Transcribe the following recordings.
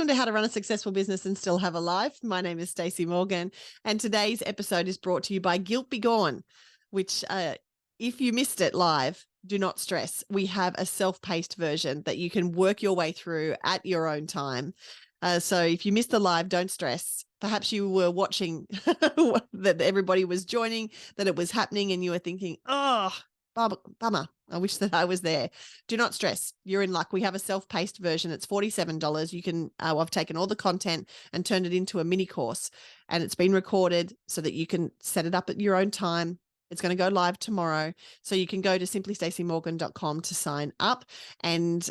Welcome to How to Run a Successful Business and Still Have a Life. My name is Stacey Morgan, and today's episode is brought to you by Guilt Be Gone, which if you missed it live, do not stress. We have a self-paced version that you can work your way through at your own time. So if you missed the live, don't stress. Perhaps you were watching that everybody was joining, that it was happening, and you were thinking, oh, bummer. I wish that I was there. Do not stress. You're in luck. We have a self-paced version. It's $47. You can, I've taken all the content and turned it into a mini course, and it's been recorded so that you can set it up at your own time. It's going to go live tomorrow. So you can go to simplystaceymorgan.com to sign up. And,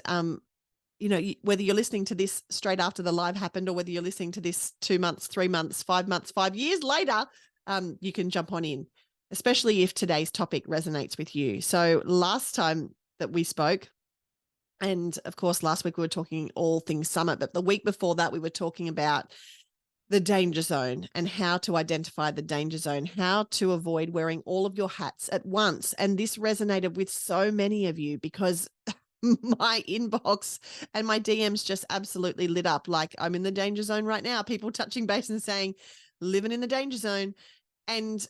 whether you're listening to this straight after the live happened or whether you're listening to this 2 months, 3 months, 5 months, 5 years later, you can jump on in, especially if today's topic resonates with you. So last time that we spoke, and of course, last week we were talking all things summit, but the week before that, we were talking about the danger zone and how to identify the danger zone, how to avoid wearing all of your hats at once. And this resonated with so many of you because my inbox and my DMs just absolutely lit up. Like, I'm in the danger zone right now. People touching base and saying, living in the danger zone. And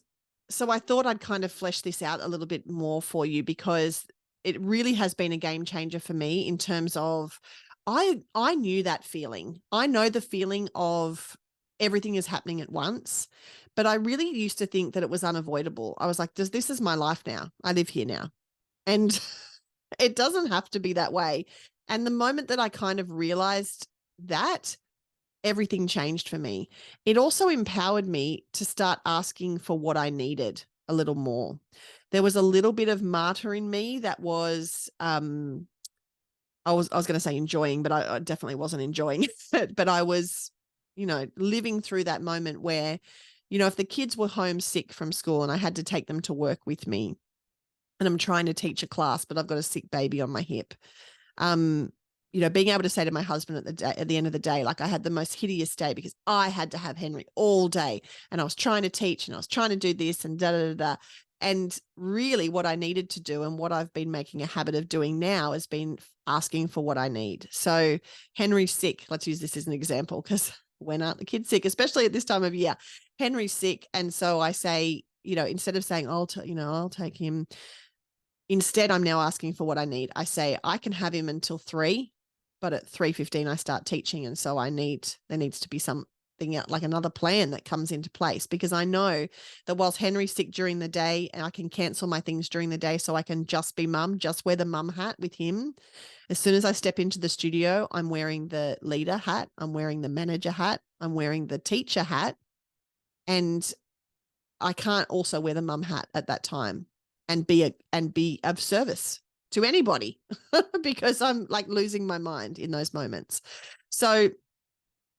so I thought I'd kind of flesh this out a little bit more for you because it really has been a game changer for me in terms of I knew that feeling. I know the feeling of everything is happening at once, but I really used to think that it was unavoidable. I was like, this is my life now. I live here now. And it doesn't have to be that way. And the moment that I kind of realized that, everything changed for me. It also empowered me to start asking for what I needed a little more. There was a little bit of martyr in me that was, I was going to say enjoying, but I definitely wasn't enjoying it. But I was, living through that moment where, if the kids were homesick from school and I had to take them to work with me, and I'm trying to teach a class, but I've got a sick baby on my hip. Being able to say to my husband at the end of the day, like, I had the most hideous day because I had to have Henry all day and I was trying to teach and I was trying to do this and da. And really what I needed to do and what I've been making a habit of doing now has been asking for what I need. So Henry's sick. Let's use this as an example because when aren't the kids sick, especially at this time of year? Henry's sick. And so I say, instead of saying, I'll take him, instead, I'm now asking for what I need. I say I can have him until 3, but at 3:15 I start teaching, and so there needs to be something else, like another plan that comes into place, because I know that whilst Henry's sick during the day, and I can cancel my things during the day, so I can just be mum, just wear the mum hat with him. As soon as I step into the studio, I'm wearing the leader hat, I'm wearing the manager hat, I'm wearing the teacher hat, and I can't also wear the mum hat at that time and be of service to anybody because I'm like losing my mind in those moments. So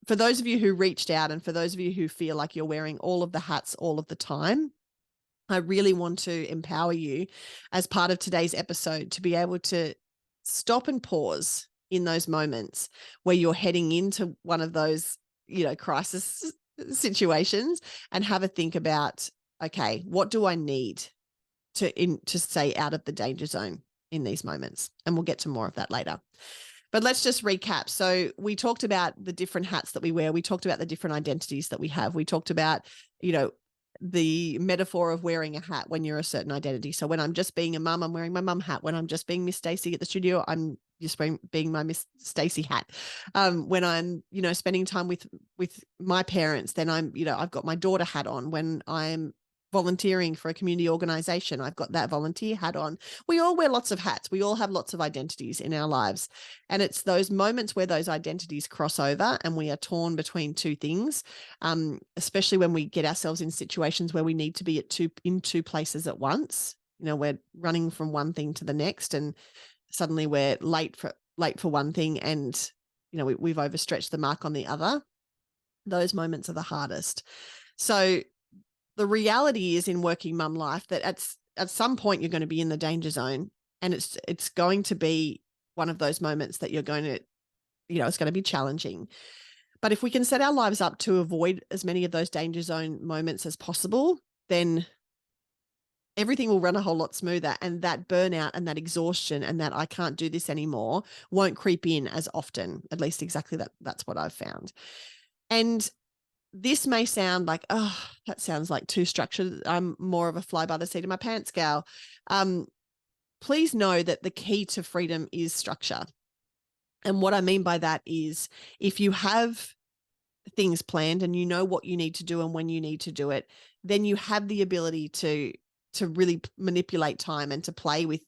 for those of you who reached out and for those of you who feel like you're wearing all of the hats all of the time, I really want to empower you as part of today's episode to be able to stop and pause in those moments where you're heading into one of those, crisis situations, and have a think about, okay, what do I need to stay out of the danger zone in these moments? And we'll get to more of that later. But let's just recap. So we talked about the different hats that we wear. We talked about the different identities that we have. We talked about, the metaphor of wearing a hat when you're a certain identity. So when I'm just being a mum, I'm wearing my mum hat. When I'm just being Miss Stacey at the studio, I'm just being my Miss Stacey hat. When I'm, spending time with my parents, then I'm, I've got my daughter hat on. When I'm volunteering for a community organization, I've got that volunteer hat on. We all wear lots of hats. We all have lots of identities in our lives. And it's those moments where those identities cross over and we are torn between two things, especially when we get ourselves in situations where we need to be in two places at once. We're running from one thing to the next, and suddenly we're late for one thing, and, we've overstretched the mark on the other. Those moments are the hardest. So the reality is in working mum life that at some point you're going to be in the danger zone, and it's going to be one of those moments that you're going to, it's going to be challenging. But if we can set our lives up to avoid as many of those danger zone moments as possible, then everything will run a whole lot smoother, and that burnout and that exhaustion and that I can't do this anymore won't creep in as often. At least exactly that's what I've found. And this may sound like, oh, that sounds like too structured. I'm more of a fly by the seat of my pants gal. Please know that the key to freedom is structure. And what I mean by that is, if you have things planned and you know what you need to do and when you need to do it, then you have the ability to really manipulate time and to play with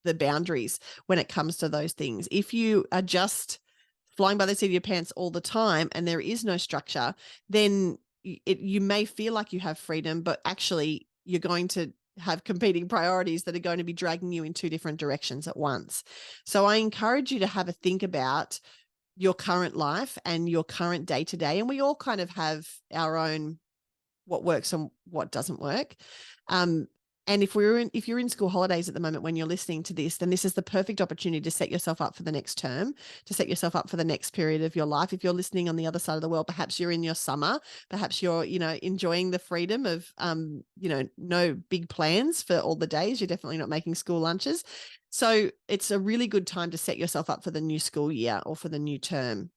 the boundaries when it comes to those things. If you are just flying by the seat of your pants all the time and there is no structure, then you may feel like you have freedom, but actually you're going to have competing priorities that are going to be dragging you in two different directions at once. So I encourage you to have a think about your current life and your current day to day. And we all kind of have our own what works and what doesn't work. And if you're in school holidays at the moment when you're listening to this, then this is the perfect opportunity to set yourself up for the next term, to set yourself up for the next period of your life. If you're listening on the other side of the world, perhaps you're in your summer, perhaps you're, enjoying the freedom of, no big plans for all the days. You're definitely not making school lunches. So it's a really good time to set yourself up for the new school year or for the new term.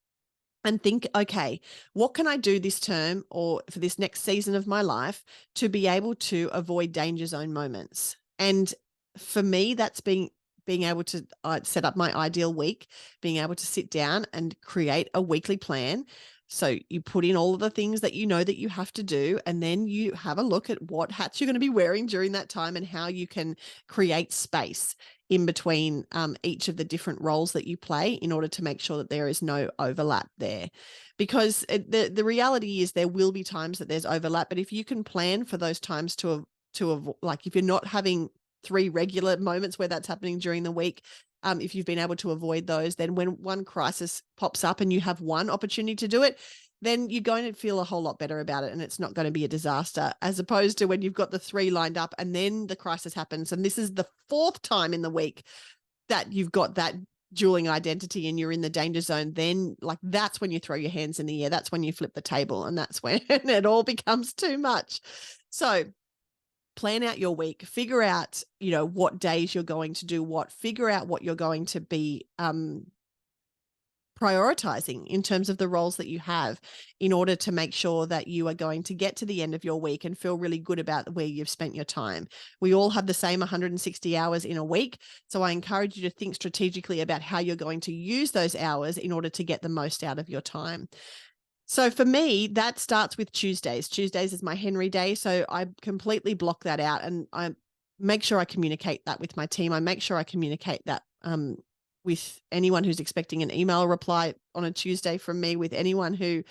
And think, okay, what can I do this term or for this next season of my life to be able to avoid danger zone moments? And for me, that's being able to set up my ideal week, being able to sit down and create a weekly plan. So you put in all of the things that you know that you have to do, and then you have a look at what hats you're going to be wearing during that time and how you can create space in between each of the different roles that you play in order to make sure that there is no overlap there. Because the reality is there will be times that there's overlap, but if you can plan for those times like if you're not having 3 regular moments where that's happening during the week, if you've been able to avoid those, then when one crisis pops up and you have one opportunity to do it, then you're going to feel a whole lot better about it and it's not going to be a disaster, as opposed to when you've got the 3 lined up and then the crisis happens. And this is the 4th time in the week that you've got that dueling identity and you're in the danger zone. Then that's when you throw your hands in the air. That's when you flip the table, and that's when it all becomes too much. So plan out your week, figure out, what days you're going to do what, figure out what you're going to be prioritizing in terms of the roles that you have in order to make sure that you are going to get to the end of your week and feel really good about where you've spent your time. We all have the same 160 hours in a week. So I encourage you to think strategically about how you're going to use those hours in order to get the most out of your time. So for me, that starts with Tuesdays. Tuesdays is my Henry day. So I completely block that out and I make sure I communicate that with my team. I make sure I communicate that with anyone who's expecting an email reply on a Tuesday from me, with anyone who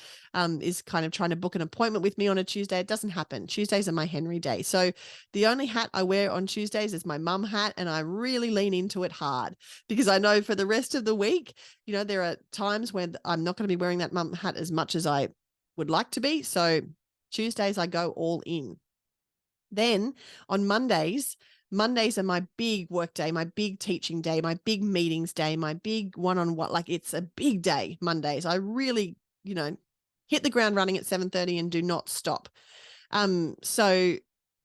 is kind of trying to book an appointment with me on a Tuesday. It doesn't happen. Tuesdays are my Henry day. So the only hat I wear on Tuesdays is my mum hat, and I really lean into it hard because I know for the rest of the week, there are times when I'm not going to be wearing that mum hat as much as I would like to be. So Tuesdays I go all in. Then on Mondays are my big work day, my big teaching day, my big meetings day, my big one-on-one. It's a big day, Mondays. I really, hit the ground running at 7:30 and do not stop. So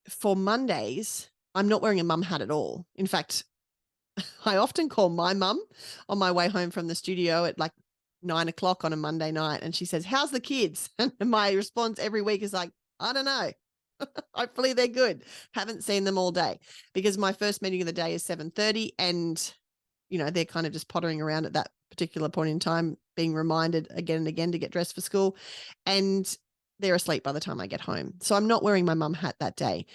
for Mondays, I'm not wearing a mum hat at all. In fact, I often call my mum on my way home from the studio at 9:00 on a Monday night. And she says, "How's the kids?" And my response every week is I don't know. Hopefully they're good. Haven't seen them all day, because my first meeting of the day is 7:30 and, they're kind of just pottering around at that particular point in time, being reminded again and again to get dressed for school, and they're asleep by the time I get home. So I'm not wearing my mum hat that day.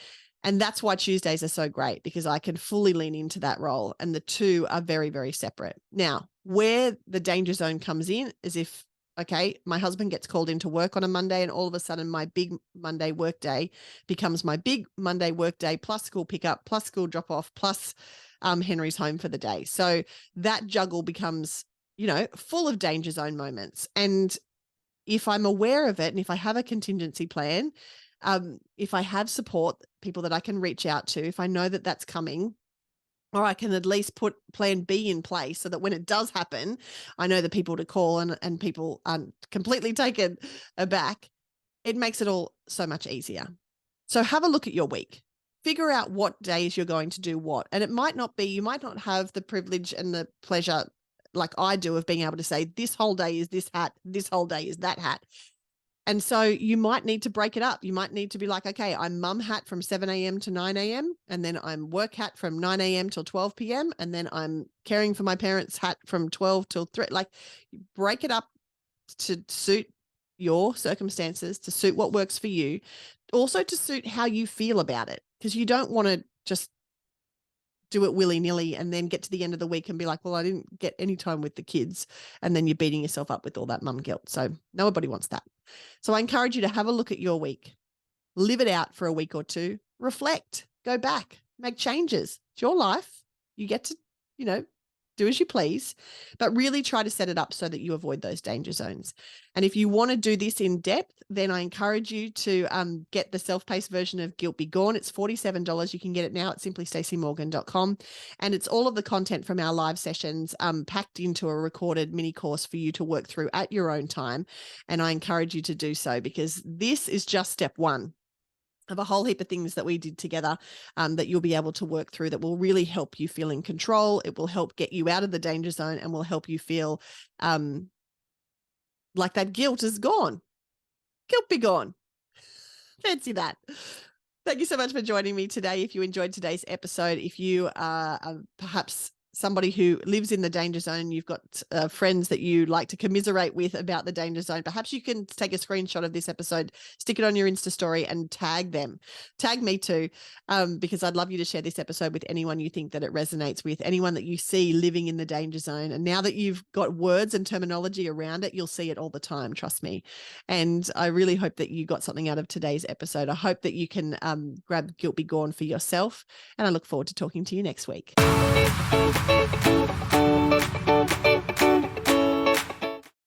And that's why Tuesdays are so great, because I can fully lean into that role, and the two are very, very separate. Now, where the danger zone comes in is if, okay, my husband gets called into work on a Monday and all of a sudden my big Monday work day becomes my big Monday work day plus school pickup, plus school drop off, plus Henry's home for the day. So that juggle becomes, full of danger zone moments. And if I'm aware of it and if I have a contingency plan, if I have support, people that I can reach out to, if I know that that's coming, or I can at least put plan B in place so that when it does happen, I know the people to call and people aren't completely taken aback. It makes it all so much easier. So have a look at your week. figure out what days you're going to do what. And it might not be, you might not have the privilege and the pleasure like I do of being able to say this whole day is this hat, this whole day is that hat. And so you might need to break it up. You might need to be like, okay, I'm mum hat from 7 a.m. to 9 a.m. And then I'm work hat from 9 a.m. till 12 p.m. And then I'm caring for my parents hat from 12 till 3. Like, break it up to suit your circumstances, to suit what works for you, also to suit how you feel about it. Because you don't want to just do it willy-nilly and then get to the end of the week and be like, well, I didn't get any time with the kids. And then you're beating yourself up with all that mum guilt. So nobody wants that. So I encourage you to have a look at your week, live it out for a week or two, reflect, go back, make changes. It's your life. You get to, do as you please, but really try to set it up so that you avoid those danger zones. And if you want to do this in depth, then I encourage you to get the self-paced version of Guilt Be Gone. It's $47. You can get it now at simplystacymorgan.com. And it's all of the content from our live sessions packed into a recorded mini course for you to work through at your own time. And I encourage you to do so, because this is just step one of a whole heap of things that we did together that you'll be able to work through, that will really help you feel in control. It will help get you out of the danger zone and will help you feel like that guilt is gone. Guilt be gone. Fancy that. Thank you so much for joining me today. If you enjoyed today's episode, if you are perhaps somebody who lives in the danger zone, you've got friends that you like to commiserate with about the danger zone, perhaps you can take a screenshot of this episode, stick it on your Insta story and tag them. Tag me too, because I'd love you to share this episode with anyone you think that it resonates with, anyone that you see living in the danger zone. And now that you've got words and terminology around it, you'll see it all the time, trust me. And I really hope that you got something out of today's episode. I hope that you can grab Guilt Be Gone for yourself. And I look forward to talking to you next week.